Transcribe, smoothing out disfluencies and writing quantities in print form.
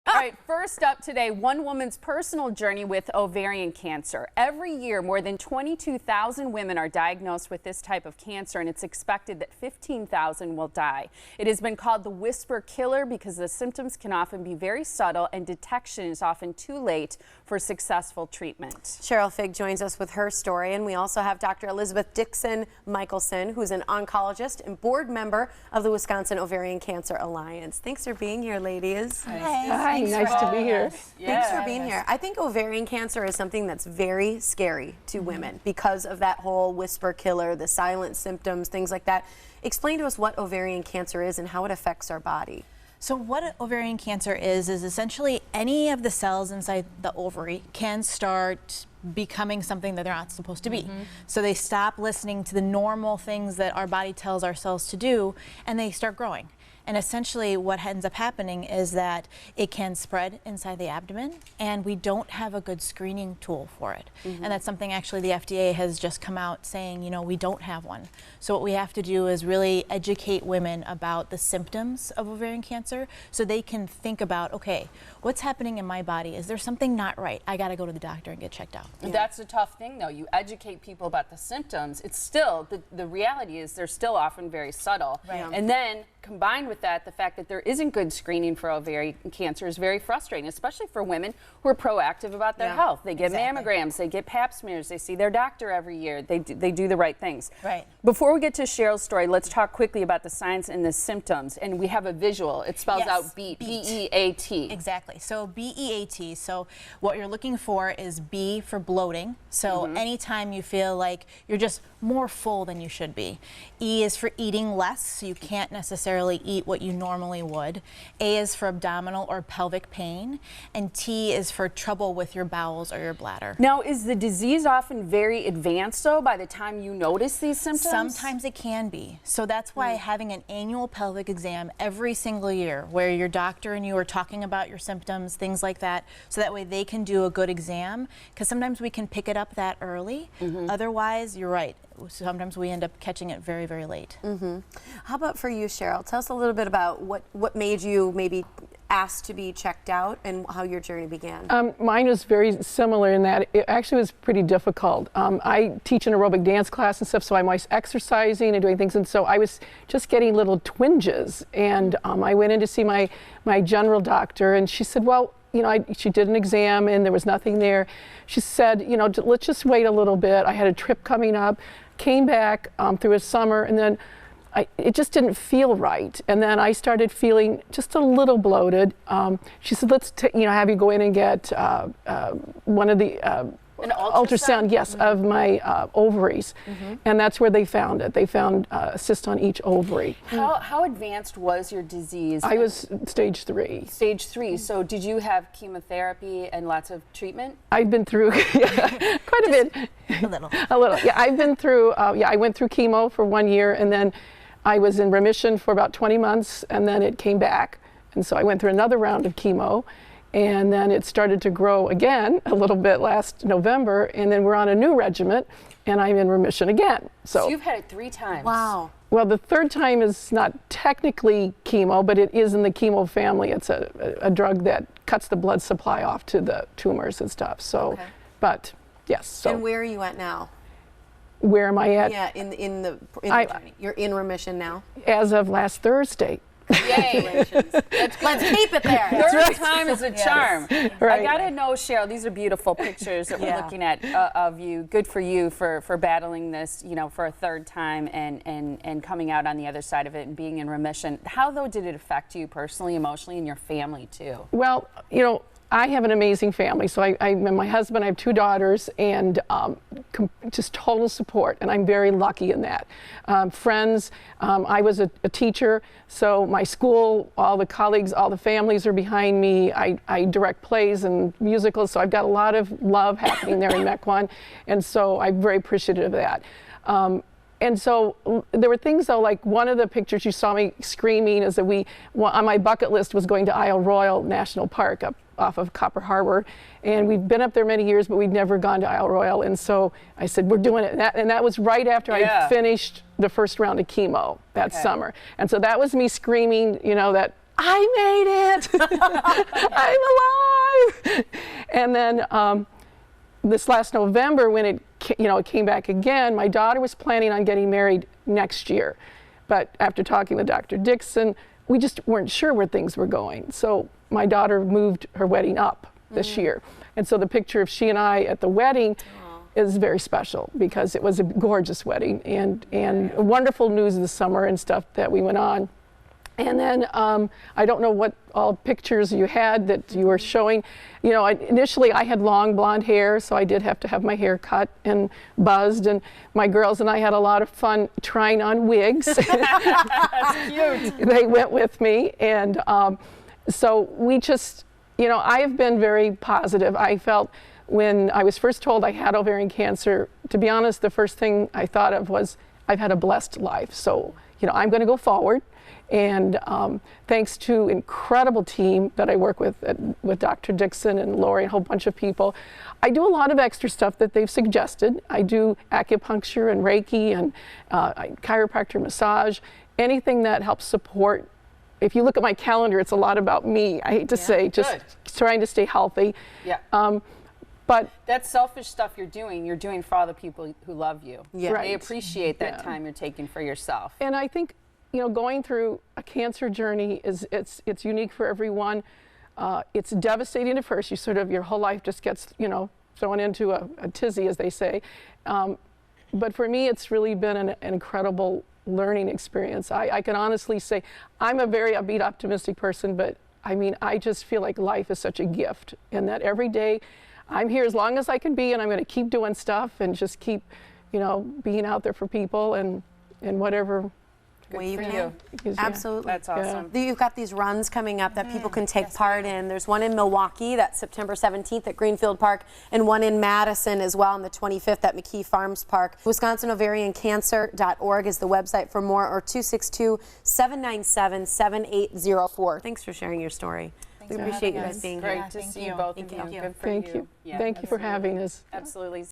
All right, first up today, one woman's personal journey with ovarian cancer. Every year, more than 22,000 women are diagnosed with this type of cancer, and it's expected that 15,000 will die. It has been called the whisper killer because the symptoms can often be very subtle and detection is often too late for successful treatment. Cheryl Figg joins us with her story, and we also have Dr. Elizabeth Dickson-Michaelson, who's an oncologist and board member of the Wisconsin Ovarian Cancer Alliance. Thanks for being here, ladies. Hi, nice to be here. Thanks for being here. I think ovarian cancer is something that's very scary to women because of that whole whisper killer, the silent symptoms, things like that. Explain to us what ovarian cancer is and how it affects our body. So what ovarian cancer is essentially any of the cells inside the ovary can start becoming something that they're not supposed to be. So they stop listening to the normal things that our body tells our cells to do, and they start growing. And essentially what ends up happening is that it can spread inside the abdomen, and we don't have a good screening tool for it. And that's something actually the FDA has just come out saying, you know, we don't have one. So what we have to do is really educate women about the symptoms of ovarian cancer so they can think about, okay, what's happening in my body? Is there something not right? I gotta go to the doctor and get checked out. That's a tough thing, though. You educate people about the symptoms. It's still, the reality is they're still often very subtle. And then combined with that, the fact that there isn't good screening for ovarian cancer is very frustrating, especially for women who are proactive about their health. They get mammograms, they get pap smears, they see their doctor every year, they do the right things. Before we get to Cheryl's story, let's talk quickly about the signs and the symptoms. And we have a visual. It spells out BEAT. B-E-A-T. Exactly. So B-E-A-T. So what you're looking for is B for bloating. So anytime you feel like you're just more full than you should be. E is for eating less, so you can't necessarily eat what you normally would. A is for abdominal or pelvic pain. And T is for trouble with your bowels or your bladder. Now, is the disease often very advanced, though, by the time you notice these symptoms? Sometimes it can be. So that's why having an annual pelvic exam every single year where your doctor and you are talking about your symptoms, things like that, so that way they can do a good exam, because sometimes we can pick it up that early. Otherwise, you're right. Sometimes we end up catching it very, very late. How about for you, Cheryl? Tell us a little bit about what made you maybe asked to be checked out and how your journey began. Mine was very similar in that it actually was pretty difficult. I teach an aerobic dance class and stuff, so I'm always exercising and doing things, and so I was just getting little twinges, and I went in to see my general doctor, and she said, well, you know, she did an exam and there was nothing there. She said, you know, let's just wait a little bit. I had a trip coming up, came back through a summer, and then it just didn't feel right. And then I started feeling just a little bloated. She said, let's have you go in and get one of the an ultrasound? Yes, of my ovaries. And that's where they found it. They found a cyst on each ovary. How advanced was your disease? I was stage 3. Stage 3. So did you have chemotherapy and lots of treatment? I've been through quite a bit. A little. A little. Yeah, I've been through, I went through chemo for 1 year, and then I was in remission for about 20 months, and then it came back. And so I went through another round of chemo. And then it started to grow again a little bit last November, and then we're on a new regimen, and I'm in remission again. So you've had it 3 times. Wow. Well, the third time is not technically chemo, but it is in the chemo family. It's a drug that cuts the blood supply off to the tumors and stuff. So, but yes. So. And where are you at now? Where am I at? Yeah, in the journey. You're in remission now? As of last Thursday. Yay. Let's keep it there. Third time is a charm. Right. I gotta know, Cheryl, these are beautiful pictures that we're looking at of you. Good for you for battling this, you know, for a third time and coming out on the other side of it and being in remission. How, though, did it affect you personally, emotionally, and your family, too? Well, you know, I have an amazing family. So I'm my husband, I have 2 daughters, and just total support, and I'm very lucky in that. Friends, I was a teacher, so my school, all the colleagues, all the families are behind me. I direct plays and musicals, so I've got a lot of love happening there in Mequon, and so I'm very appreciative of that. And so there were things, though, like one of the pictures you saw me screaming is that on my bucket list was going to Isle Royale National Park up off of Copper Harbor, and we've been up there many years, but we'd never gone to Isle Royale, and so I said, we're doing it, and that was right after I finished the first round of chemo that summer, and so that was me screaming, you know, that I made it. I'm alive. And then this last November, when it came back again, my daughter was planning on getting married next year. But after talking with Dr. Dickson, we just weren't sure where things were going. So my daughter moved her wedding up this year. And so the picture of she and I at the wedding is very special because it was a gorgeous wedding and wonderful news this summer and stuff that we went on. And then I don't know what all pictures you had that you were showing. You know, initially I had long blonde hair, so I did have to have my hair cut and buzzed. And my girls and I had a lot of fun trying on wigs. That's cute. They went with me. And so we just, you know, I have been very positive. I felt when I was first told I had ovarian cancer, to be honest, the first thing I thought of was I've had a blessed life. So, you know, I'm going to go forward. And thanks to incredible team that I work with Dr. Dickson and Lori and a whole bunch of people, I do a lot of extra stuff that they've suggested. I do acupuncture and Reiki and chiropractor massage, anything that helps support. If you look at my calendar, it's a lot about me. I hate to say, just trying to stay healthy. Yeah. But that selfish stuff you're doing for all the people who love you. Yeah. Right. They appreciate that time you're taking for yourself. And I think, you know, going through a cancer journey it's unique for everyone. It's devastating at first. Your whole life just gets, you know, thrown into a tizzy, as they say. But for me, it's really been an incredible learning experience. I can honestly say I'm a very upbeat, optimistic person, but I mean, I just feel like life is such a gift, and that every day I'm here as long as I can be, and I'm going to keep doing stuff and just keep, you know, being out there for people and whatever. way you for can. you. Absolutely. That's awesome. You've got these runs coming up that people can take part in. There's one in Milwaukee, that's September 17th at Greenfield Park, and one in Madison as well on the 25th at McKee Farms Park. WisconsinOvarianCancer.org is the website for more, or 262-797-7804. Thanks for sharing your story. We appreciate you guys being here. Great to see you both of you. Good for Thank you. Yeah, Thank you for having us. Absolutely.